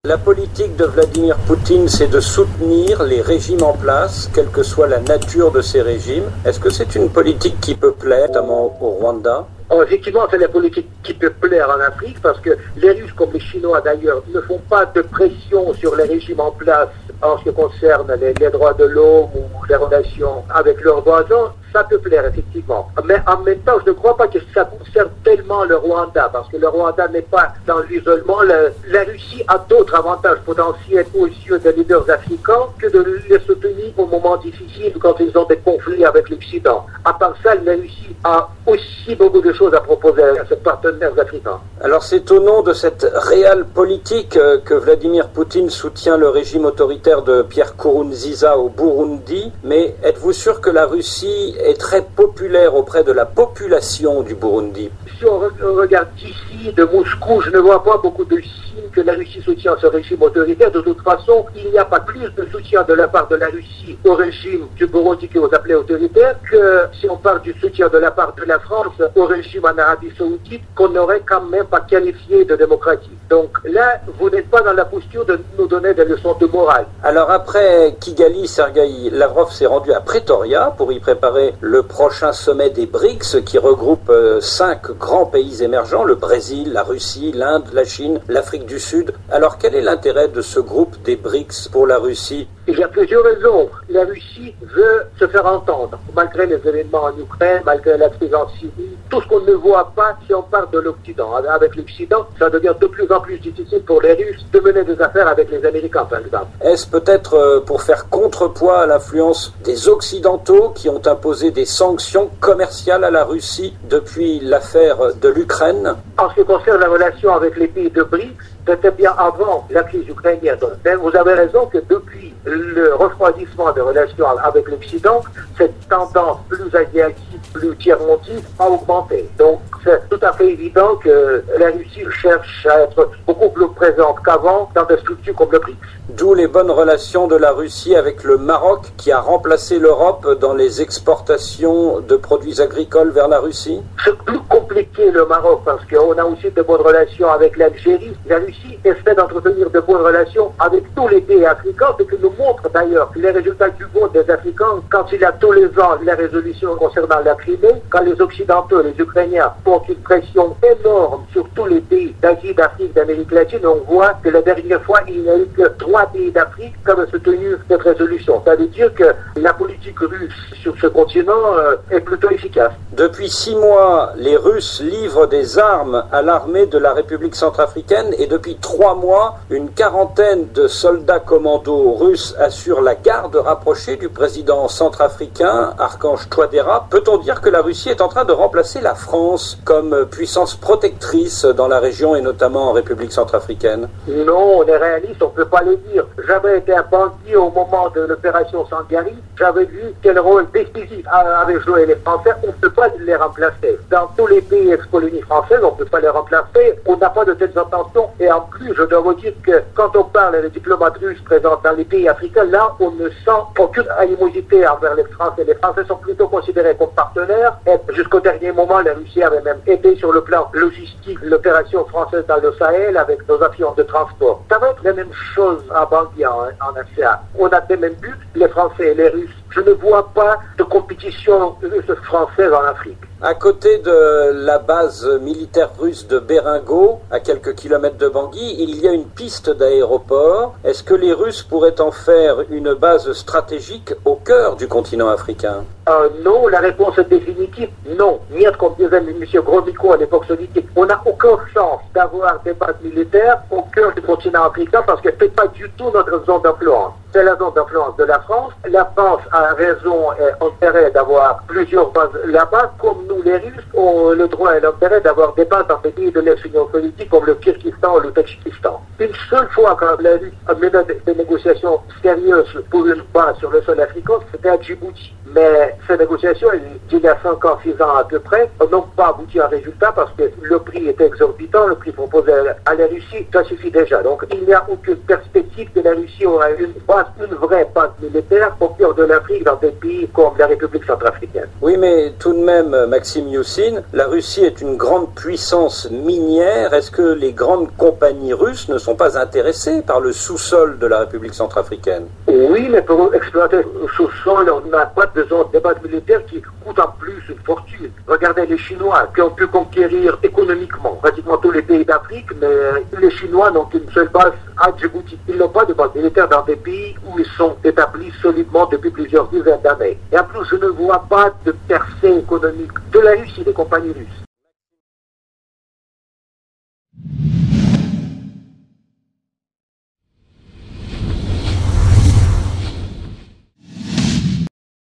La politique de Vladimir Poutine, c'est de soutenir les régimes en place, quelle que soit la nature de ces régimes. Est-ce que c'est une politique qui peut plaire, notamment au Rwanda ? Effectivement, c'est la politique qui peut plaire en Afrique parce que les Russes, comme les Chinois d'ailleurs, ne font pas de pression sur les régimes en place en ce qui concerne les droits de l'homme ou les relations avec leurs voisins. Ça peut plaire, effectivement. Mais en même temps, je ne crois pas que ça concerne tellement le Rwanda, parce que le Rwanda n'est pas dans l'isolement. La Russie a d'autres avantages potentiels aux yeux des leaders africains que de les soutenir au moment difficile quand ils ont des conflits avec l'Occident. À part ça, la Russie a aussi beaucoup de choses à proposer à ses partenaires africains. Alors c'est au nom de cette réelle politique que Vladimir Poutine soutient le régime autoritaire de Pierre Nkurunziza au Burundi, mais êtes-vous sûr que la Russie est très populaire auprès de la population du Burundi? Si on regarde d'ici, de Moscou, je ne vois pas beaucoup de signes que la Russie soutient ce régime autoritaire. De toute façon, il n'y a pas plus de soutien de la part de la Russie au régime du Burundi qui vous appelez autoritaire que si on parle du soutien de la part de la France au régime en Arabie Saoudite qu'on n'aurait quand même pas qualifié de démocratique. Donc là, vous n'êtes pas dans la posture de nous donner des leçons de morale. Alors après Kigali, Sergueï Lavrov s'est rendu à Pretoria pour y préparer le prochain sommet des BRICS qui regroupe 5 grands pays émergents, le Brésil, la Russie, l'Inde, la Chine, l'Afrique du Sud. Alors quel est l'intérêt de ce groupe des BRICS pour la Russie? Il y a plusieurs raisons. La Russie veut se faire entendre, malgré les événements en Ukraine, malgré la crise en Syrie, tout ce qu'on ne voit pas si on parle de l'Occident. Avec l'Occident, ça devient de plus en plus difficile pour les Russes de mener des affaires avec les Américains, par exemple. Est-ce peut-être pour faire contrepoids à l'influence des Occidentaux qui ont imposé des sanctions commerciales à la Russie depuis l'affaire de l'Ukraine? En ce qui concerne la relation avec les pays de BRICS, c'était bien avant la crise ukrainienne. Mais vous avez raison que depuis le refroidissement des relations avec l'Occident, cette tendance plus asiatique, plus tiers-mondiste a augmenté. Donc c'est tout à fait évident que la Russie cherche à être beaucoup plus présente qu'avant dans des structures comme le BRICS. D'où les bonnes relations de la Russie avec le Maroc qui a remplacé l'Europe dans les exportations de produits agricoles vers la Russie? C'est plus compliqué le Maroc parce qu'on a aussi de bonnes relations avec l'Algérie. La Russie essaie d'entretenir de bonnes relations avec tous les pays africains, ce que nous montre d'ailleurs les résultats du vote des Africains quand il y a tous les ans les résolutions concernant la Crimée, quand les Occidentaux, les Ukrainiens font une pression énorme sur tous les pays d'Asie, d'Afrique, d'Amérique latine, on voit que la dernière fois, il n'y a eu que 3 pays d'Afrique qui avaient soutenu cette résolution. Ça veut dire que la politique russe sur ce continent est plutôt efficace. Depuis 6 mois, les Russes livrent des armes à l'armée de la République centrafricaine et depuis 3 mois, une quarantaine de soldats commandos russes assurent la garde rapprochée du président centrafricain, Archange Touadéra. Peut-on dire que la Russie est en train de remplacer la France comme puissance protectrice dans la région et notamment en République centrafricaine? Non, on est réaliste, on ne peut pas le dire. J'avais été à Bangui au moment de l'opération Sangaré, j'avais vu quel rôle décisif avaient joué les Français, on ne peut pas les remplacer. Dans tous les pays ex-colonies françaises, on ne peut pas les remplacer, on n'a pas de telles intentions, et en plus, je dois vous dire que quand on parle des diplomates russes présents dans les pays africains, là, on ne sent aucune animosité envers les Français. Les Français sont plutôt considérés comme partenaires, et jusqu'au dernier moment, la Russie avait même aidé sur le plan logistique l'opération française dans le Sahel avec nos avions de transport. Ça va être la même chose à Bangui en ASEAN. On a les mêmes buts, les Français et les Russes. Je ne vois pas de compétition russe-française en Afrique. À côté de la base militaire russe de Béringo, à quelques kilomètres de Bangui, il y a une piste d'aéroport. Est-ce que les Russes pourraient en faire une base stratégique au cœur du continent africain? Non, la réponse est définitive, non. Niet, comme disait M. Gromyko à l'époque soviétique, on n'a aucune chance d'avoir des bases militaires au cœur du continent africain parce que ce n'est pas du tout notre zone d'influence. C'est la zone d'influence de la France. La France a raison et intérêt d'avoir plusieurs bases là-bas, comme nous les Russes ont le droit et l'intérêt d'avoir des bases dans des pays de l'ex-Union soviétique comme le Kyrgyzstan ou le Tadjikistan. Une seule fois quand la Russie a mené des négociations sérieuses pour une base sur le sol africain, c'était à Djibouti. Mais ces négociations, il y a 5 ans, 6 ans à peu près, n'ont pas abouti à un résultat parce que le prix était exorbitant, le prix proposé à la Russie, ça suffit déjà. Donc il n'y a aucune perspective que la Russie aura une vraie base militaire au cœur de l'Afrique dans des pays comme la République centrafricaine. Oui, mais tout de même, Maxime Youssine, la Russie est une grande puissance minière. Est-ce que les grandes compagnies russes ne sont pas intéressées par le sous-sol de la République centrafricaine? Oui, mais pour exploiter le sous-sol, on n'a pas besoin de bases militaires qui coûtent en plus une fortune. Regardez les Chinois qui ont pu conquérir économiquement pratiquement tous les pays d'Afrique, mais les Chinois n'ont qu'une seule base à Djibouti. Ils n'ont pas de base militaire dans des pays où ils sont établis solidement depuis plusieurs dizaines d'années. Et en plus, je ne vois pas de percée économique de la Russie, des compagnies russes.